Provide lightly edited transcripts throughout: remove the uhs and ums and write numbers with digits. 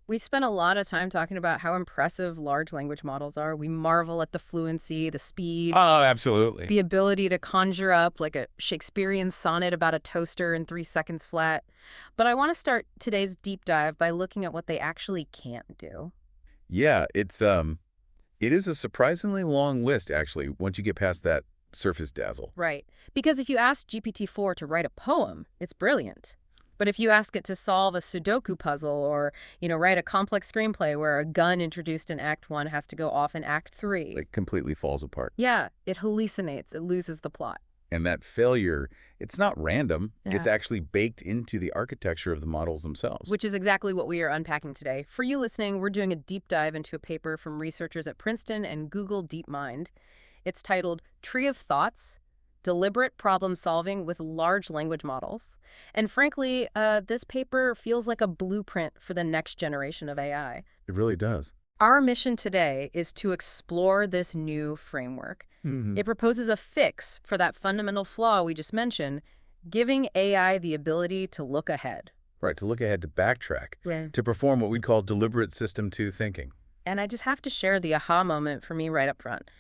We spent a lot of time talking about how impressive large language models are. We marvel at the fluency, the speed, Oh, absolutely. the ability to conjure up like a Shakespearean sonnet about a toaster in 3 seconds flat. But I want to start today's deep dive by looking at what they actually can't do. Yeah, it is a surprisingly long list, actually, once you get past that surface dazzle. Right. Because if you ask GPT-4 to write a poem, it's brilliant. But if you ask it to solve a Sudoku puzzle or, write a complex screenplay where a gun introduced in Act 1 has to go off in Act 3, It completely falls apart. yeah, it hallucinates, it loses the plot. And that failure, it's not random. It's Yeah. actually baked into the architecture of the models themselves. Which is exactly what we are unpacking today. For you listening, we're doing a deep dive into a paper from researchers at Princeton and Google DeepMind. It's titled Tree of Thoughts: Deliberate Problem Solving with Large Language Models. And frankly, this paper feels like a blueprint for the next generation of AI. It really does. Our mission today is to explore this new framework. It proposes a fix for that fundamental flaw we just mentioned, giving AI the ability to look ahead. Right, to look ahead, to backtrack, Yeah. to perform what we'd call deliberate system 2 thinking. And I just have to share the aha moment for me right up front.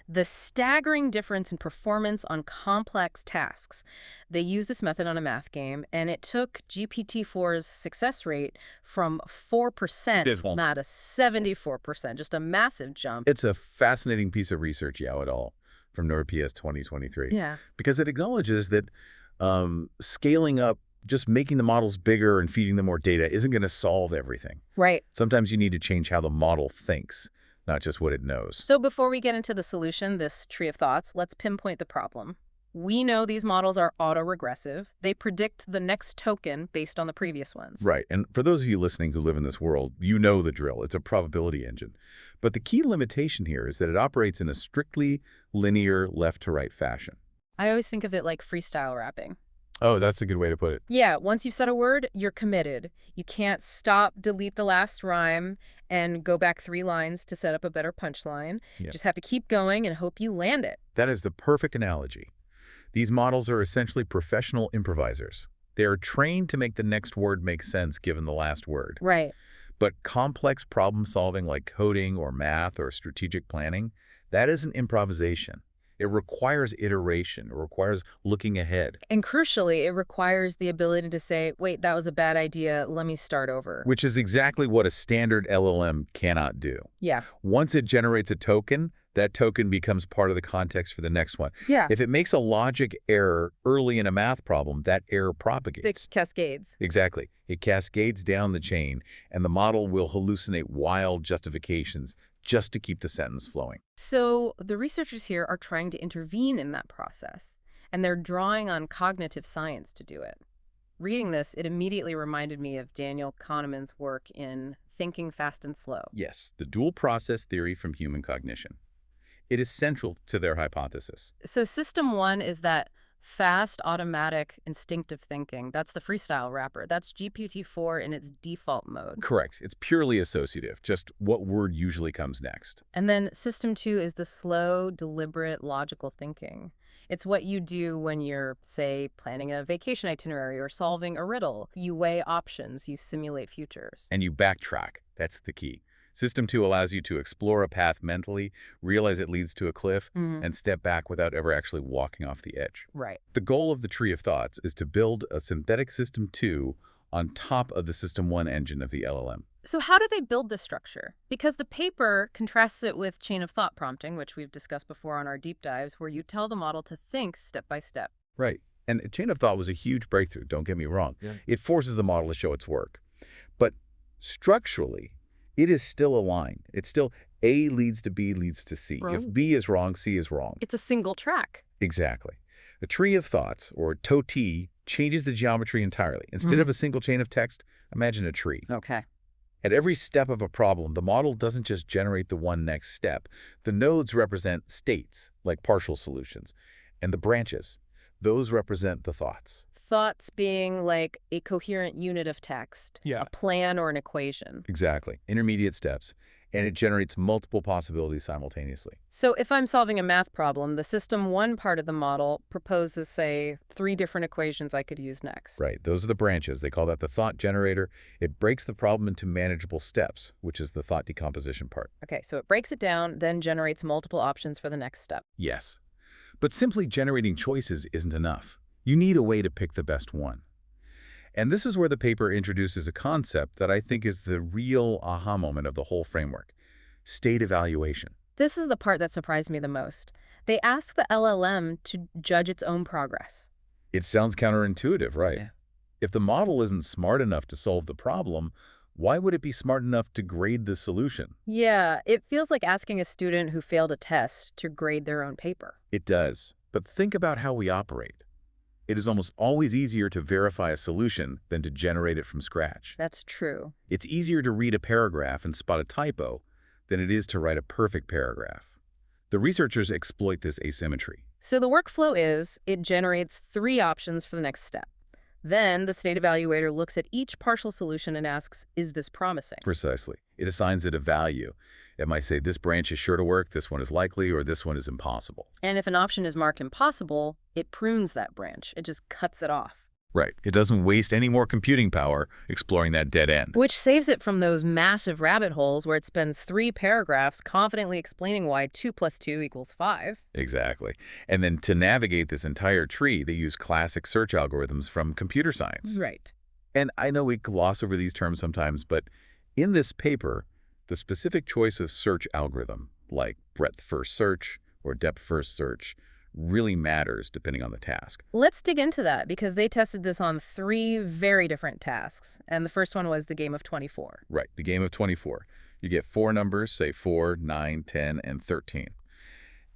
The staggering difference in performance on complex tasks. They used this method on a math game, and it took GPT-4's success rate from 4% Dismal. now to 74%, just a massive jump. It's a fascinating piece of research, Yao et al., from NordPS 2023. Yeah. Because it acknowledges that scaling up, just making the models bigger and feeding them more data isn't going to solve everything. Right. Sometimes you need to change how the model thinks, not just what it knows. So before we get into the solution, this tree of thoughts, let's pinpoint the problem. We know these models are autoregressive. They predict the next token based on the previous ones. Right. And for those of you listening who live in this world, you know the drill. It's a probability engine. But the key limitation here is that it operates in a strictly linear left-to-right fashion. I always think of it like freestyle rapping. Oh, that's a good way to put it. Yeah, once you've said a word, you're committed. You can't stop, delete the last rhyme, and go back 3 lines to set up a better punchline. Yeah. You just have to keep going and hope you land it. That is the perfect analogy. These models are essentially professional improvisers. They are trained to make the next word make sense given the last word. Right. But complex problem solving like coding or math or strategic planning, that is an improvisation. It requires iteration. It requires looking ahead. And crucially, it requires the ability to say, wait, that was a bad idea. Let me start over. Which is exactly what a standard LLM cannot do. Yeah. Once it generates a token, that token becomes part of the context for the next one. Yeah. If it makes a logic error early in a math problem, that error propagates. It cascades. Exactly. It cascades down the chain, and the model will hallucinate wild justifications just to keep the sentence flowing. So the researchers here are trying to intervene in that process, and they're drawing on cognitive science to do it. Reading this, it immediately reminded me of Daniel Kahneman's work in Thinking Fast and Slow. Yes, the dual process theory from human cognition. It is central to their hypothesis. So system 1 is that fast, automatic, instinctive thinking. That's the freestyle wrapper. That's GPT-4 in its default mode. Correct. It's purely associative, just what word usually comes next. And then system 2 is the slow, deliberate, logical thinking. It's what you do when you're, say, planning a vacation itinerary or solving a riddle. You weigh options, you simulate futures. And you backtrack. That's the key. System 2 allows you to explore a path mentally, realize it leads to a cliff, and step back without ever actually walking off the edge. Right. The goal of the tree of thoughts is to build a synthetic System 2 on top of the System 1 engine of the LLM. So how do they build this structure? Because the paper contrasts it with chain of thought prompting, which we've discussed before on our deep dives, where you tell the model to think step by step. Right. And a chain of thought was a huge breakthrough, don't get me wrong. Yeah. It forces the model to show its work. But structurally, it is still a line. It's still A leads to B leads to C. Right. If B is wrong, C is wrong. It's a single track. Exactly. A tree of thoughts, or TOT, changes the geometry entirely. Instead of a single chain of text, imagine a tree. Okay. At every step of a problem, the model doesn't just generate the one next step. The nodes represent states, like partial solutions. And the branches, those represent the thoughts. Thoughts being like a coherent unit of text, Yeah. a plan or an equation. Exactly. Intermediate steps. and it generates multiple possibilities simultaneously. So if I'm solving a math problem, the system one part of the model proposes, say, 3 different equations I could use next. Right, those are the branches. They call that the thought generator. It breaks the problem into manageable steps, which is the thought decomposition part. Okay, so it breaks it down, then generates multiple options for the next step. Yes. But simply generating choices isn't enough. You need a way to pick the best one. And this is where the paper introduces a concept that I think is the real aha moment of the whole framework: state evaluation. This is the part that surprised me the most. They ask the LLM to judge its own progress. It sounds counterintuitive, right? Yeah. If the model isn't smart enough to solve the problem, why would it be smart enough to grade the solution? Yeah, it feels like asking a student who failed a test to grade their own paper. It does. But think about how we operate. It is almost always easier to verify a solution than to generate it from scratch. That's true. It's easier to read a paragraph and spot a typo than it is to write a perfect paragraph. The researchers exploit this asymmetry. So the workflow is, it generates 3 options for the next step. Then the state evaluator looks at each partial solution and asks, is this promising? Precisely. It assigns it a value. It might say this branch is sure to work, this one is likely, or this one is impossible. And if an option is marked impossible, it prunes that branch. It just cuts it off. Right. It doesn't waste any more computing power exploring that dead end. Which saves it from those massive rabbit holes where it spends 3 paragraphs confidently explaining why 2 plus 2 equals 5. Exactly. And then to navigate this entire tree, they use classic search algorithms from computer science. Right. And I know we gloss over these terms sometimes, but in this paper, the specific choice of search algorithm, like breadth-first search or depth-first search, really matters depending on the task. Let's dig into that because they tested this on 3 very different tasks. And the first one was the game of 24. Right, the game of 24. You get 4 numbers, say 4, 9, 10, and 13.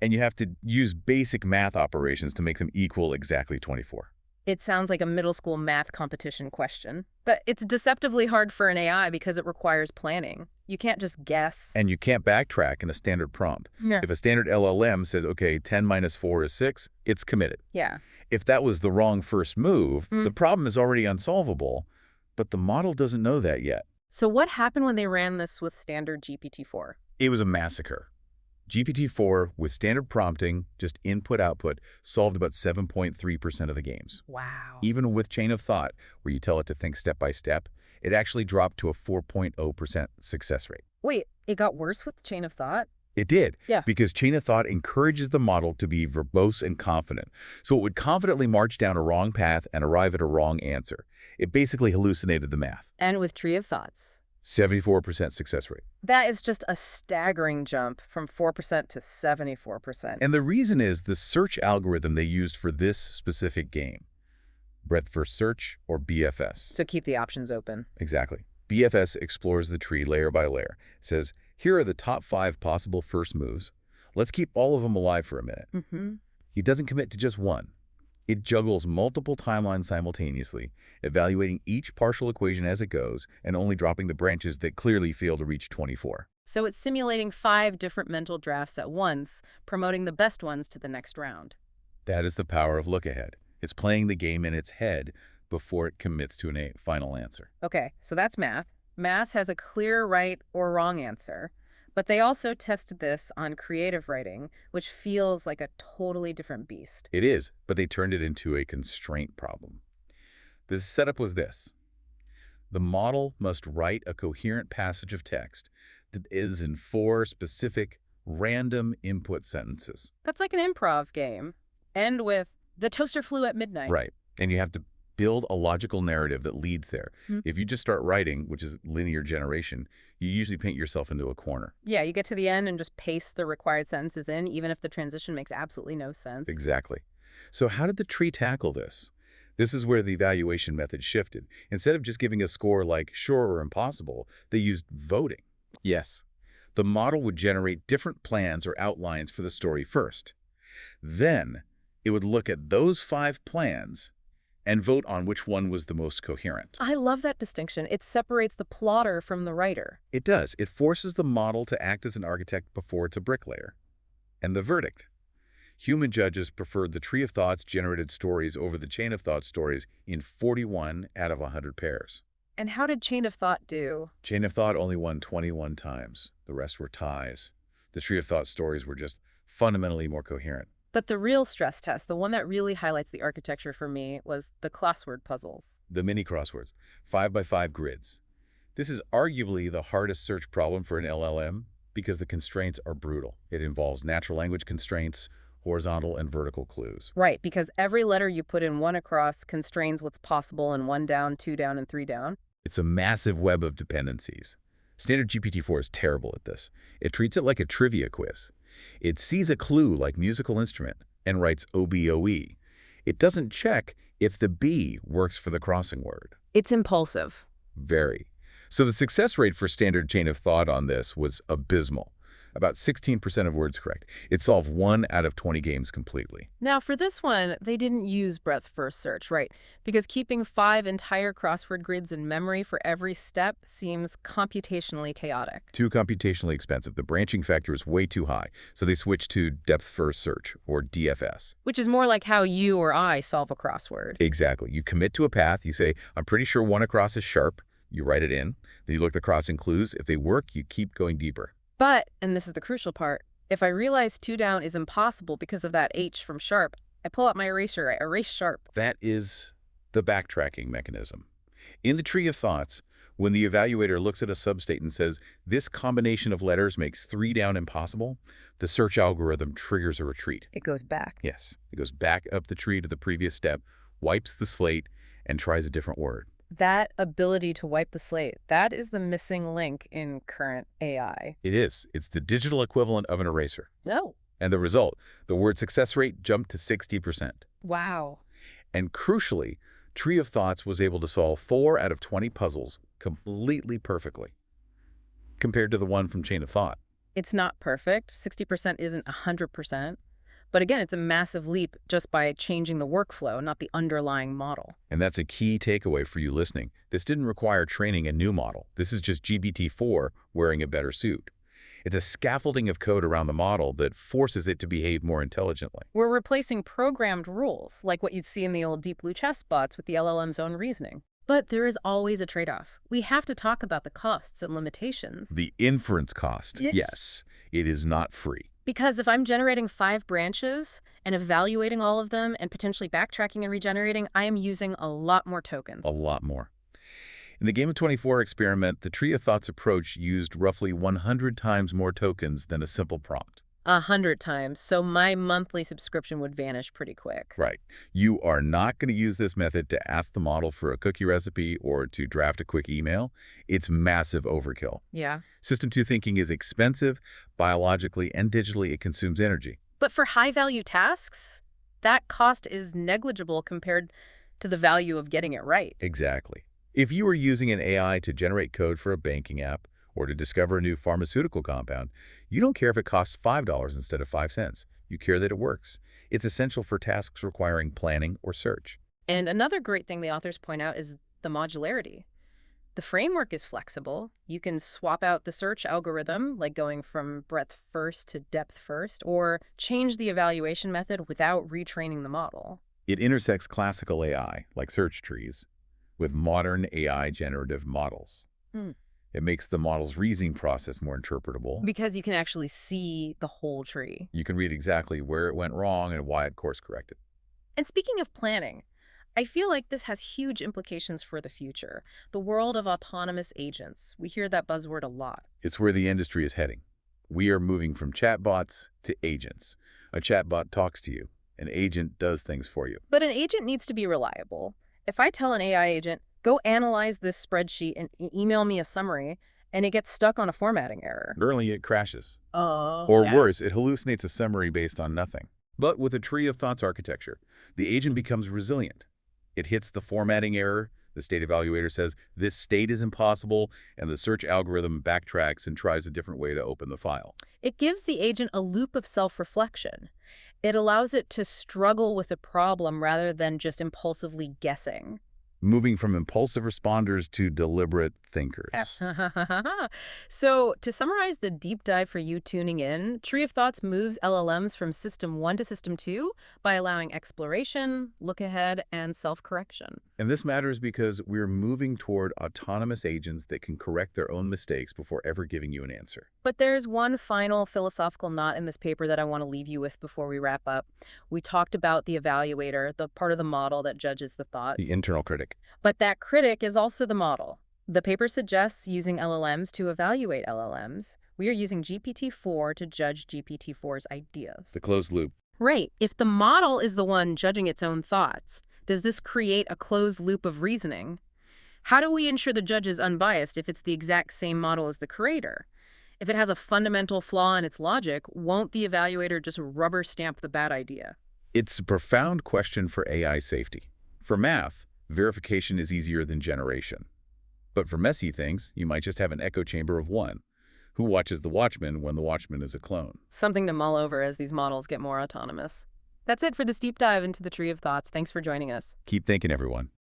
And you have to use basic math operations to make them equal exactly 24. It sounds like a middle school math competition question. But it's deceptively hard for an AI because it requires planning. You can't just guess. And you can't backtrack in a standard prompt. Yeah. If a standard LLM says, okay, 10 minus 4 is 6, it's committed. Yeah. If that was the wrong first move, the problem is already unsolvable, but the model doesn't know that yet. So what happened when they ran this with standard GPT-4? It was a massacre. GPT-4, with standard prompting, just input-output, solved about 7.3% of the games. Wow. Even with chain of thought, where you tell it to think step by step, it actually dropped to a 4.0% success rate. Wait, it got worse with chain of thought? It did, Yeah. because chain of thought encourages the model to be verbose and confident. So it would confidently march down a wrong path and arrive at a wrong answer. It basically hallucinated the math. And with tree of thoughts? 74% success rate. That is just a staggering jump from 4% to 74%. And the reason is the search algorithm they used for this specific game. Breadth first search, or BFS. So keep the options open. Exactly. BFS explores the tree layer by layer. It says, here are the top 5 possible first moves. Let's keep all of them alive for a minute. It doesn't commit to just one. It juggles multiple timelines simultaneously, evaluating each partial equation as it goes, and only dropping the branches that clearly fail to reach 24. So it's simulating 5 different mental drafts at once, promoting the best ones to the next round. That is the power of lookahead. It's playing the game in its head before it commits to a final answer. Okay, so that's math. Math has a clear right or wrong answer. But they also tested this on creative writing, which feels like a totally different beast. It is, but they turned it into a constraint problem. The setup was this. The model must write a coherent passage of text that is in 4 specific, random input sentences. That's like an improv game. End with, the toaster flew at midnight. Right. And you have to build a logical narrative that leads there. If you just start writing, which is linear generation, you usually paint yourself into a corner. Yeah, you get to the end and just paste the required sentences in, even if the transition makes absolutely no sense. Exactly. So how did the tree tackle this? This is where the evaluation method shifted. Instead of just giving a score like sure or impossible, they used voting. Yes. The model would generate different plans or outlines for the story first. Then it would look at those 5 plans and vote on which one was the most coherent. I love that distinction. It separates the plotter from the writer. It does. It forces the model to act as an architect before it's a bricklayer. And the verdict. Human judges preferred the tree of thoughts generated stories over the chain of thought stories in 41 out of 100 pairs. And how did chain of thought do? Chain of thought only won 21 times. The rest were ties. The tree of thought stories were just fundamentally more coherent. But the real stress test, the one that really highlights the architecture for me, was the crossword puzzles. The mini crosswords, 5x5 grids. This is arguably the hardest search problem for an LLM because the constraints are brutal. It involves natural language constraints, horizontal and vertical clues. Right, because every letter you put in one across constrains what's possible in 1 down, 2 down, and 3 down. It's a massive web of dependencies. Standard GPT-4 is terrible at this. It treats it like a trivia quiz. It sees a clue like musical instrument and writes OBOE. It doesn't check if the B works for the crossing word. It's impulsive. Very. So the success rate for standard chain of thought on this was abysmal. About 16% of words correct. It solved 1 out of 20 games completely. Now, for this one, they didn't use breadth-first search, right? Because keeping 5 entire crossword grids in memory for every step seems computationally chaotic. Too computationally expensive. The branching factor is way too high, so they switched to depth-first search, or DFS. Which is more like how you or I solve a crossword. Exactly. You commit to a path. You say, I'm pretty sure 1 across is sharp. You write it in. Then you look at the crossing clues. If they work, you keep going deeper. But, and this is the crucial part, if I realize 2 down is impossible because of that H from sharp, I pull out my eraser, I erase sharp. That is the backtracking mechanism. In the tree of thoughts, when the evaluator looks at a substate and says, this combination of letters makes 3 down impossible, the search algorithm triggers a retreat. It goes back. Yes, it goes back up the tree to the previous step, wipes the slate, and tries a different word. That ability to wipe the slate, that is the missing link in current AI. It is. It's the digital equivalent of an eraser. No. And the result, the word success rate jumped to 60%. Wow. And crucially, Tree of Thoughts was able to solve 4 out of 20 puzzles completely perfectly, compared to the one from Chain of Thought. It's not perfect. 60% isn't 100%. But again, it's a massive leap just by changing the workflow, not the underlying model. And that's a key takeaway for you listening. This didn't require training a new model. This is just GPT-4 wearing a better suit. It's a scaffolding of code around the model that forces it to behave more intelligently. We're replacing programmed rules, like what you'd see in the old Deep Blue chess bots with the LLM's own reasoning. But there is always a trade-off. We have to talk about the costs and limitations. The inference cost, yes, it is not free. Because if I'm generating 5 branches and evaluating all of them and potentially backtracking and regenerating, I am using a lot more tokens. A lot more. In the Game of 24 experiment, the Tree of Thoughts approach used roughly 100 times more tokens than a simple prompt. 100 times, so my monthly subscription would vanish pretty quick. Right. You are not going to use this method to ask the model for a cookie recipe or to draft a quick email. It's massive overkill. Yeah. System 2 thinking is expensive. Biologically and digitally, it consumes energy. But for high-value tasks, that cost is negligible compared to the value of getting it right. Exactly. If you were using an AI to generate code for a banking app or to discover a new pharmaceutical compound, you don't care if it costs $5 instead of 5 cents. You care that it works. It's essential for tasks requiring planning or search. And another great thing the authors point out is the modularity. The framework is flexible. You can swap out the search algorithm, like going from breadth first to depth first, or change the evaluation method without retraining the model. It intersects classical AI, like search trees, with modern AI generative models. It makes the model's reasoning process more interpretable. Because you can actually see the whole tree. You can read exactly where it went wrong and why it course corrected. And speaking of planning, I feel like this has huge implications for the future. The world of autonomous agents. We hear that buzzword a lot. It's where the industry is heading. We are moving from chatbots to agents. A chatbot talks to you. An agent does things for you. But an agent needs to be reliable. If I tell an AI agent, go analyze this spreadsheet and email me a summary, and it gets stuck on a formatting error. Early, it crashes. Oh, Or worse, it hallucinates a summary based on nothing. But with a Tree of Thoughts architecture, the agent becomes resilient. It hits the formatting error, the state evaluator says, this state is impossible, and the search algorithm backtracks and tries a different way to open the file. It gives the agent a loop of self-reflection. It allows it to struggle with a problem rather than just impulsively guessing. Moving from impulsive responders to deliberate thinkers. So, to summarize the deep dive for you tuning in, Tree of Thoughts moves LLMs from System 1 to System 2 by allowing exploration, look ahead, and self-correction. And this matters because we're moving toward autonomous agents that can correct their own mistakes before ever giving you an answer. But there's one final philosophical knot in this paper that I want to leave you with before we wrap up. We talked about the evaluator, the part of the model that judges the thoughts. The internal critic. But that critic is also the model. The paper suggests using LLMs to evaluate LLMs. We are using GPT-4 to judge GPT-4's ideas. The closed loop. Right. If the model is the one judging its own thoughts, does this create a closed loop of reasoning? How do we ensure the judge is unbiased if it's the exact same model as the creator? If it has a fundamental flaw in its logic, won't the evaluator just rubber stamp the bad idea? It's a profound question for AI safety. For math, verification is easier than generation. But for messy things, you might just have an echo chamber of one. Who watches the watchman when the watchman is a clone? Something to mull over as these models get more autonomous. That's it for this deep dive into the tree of thoughts. Thanks for joining us. Keep thinking, everyone.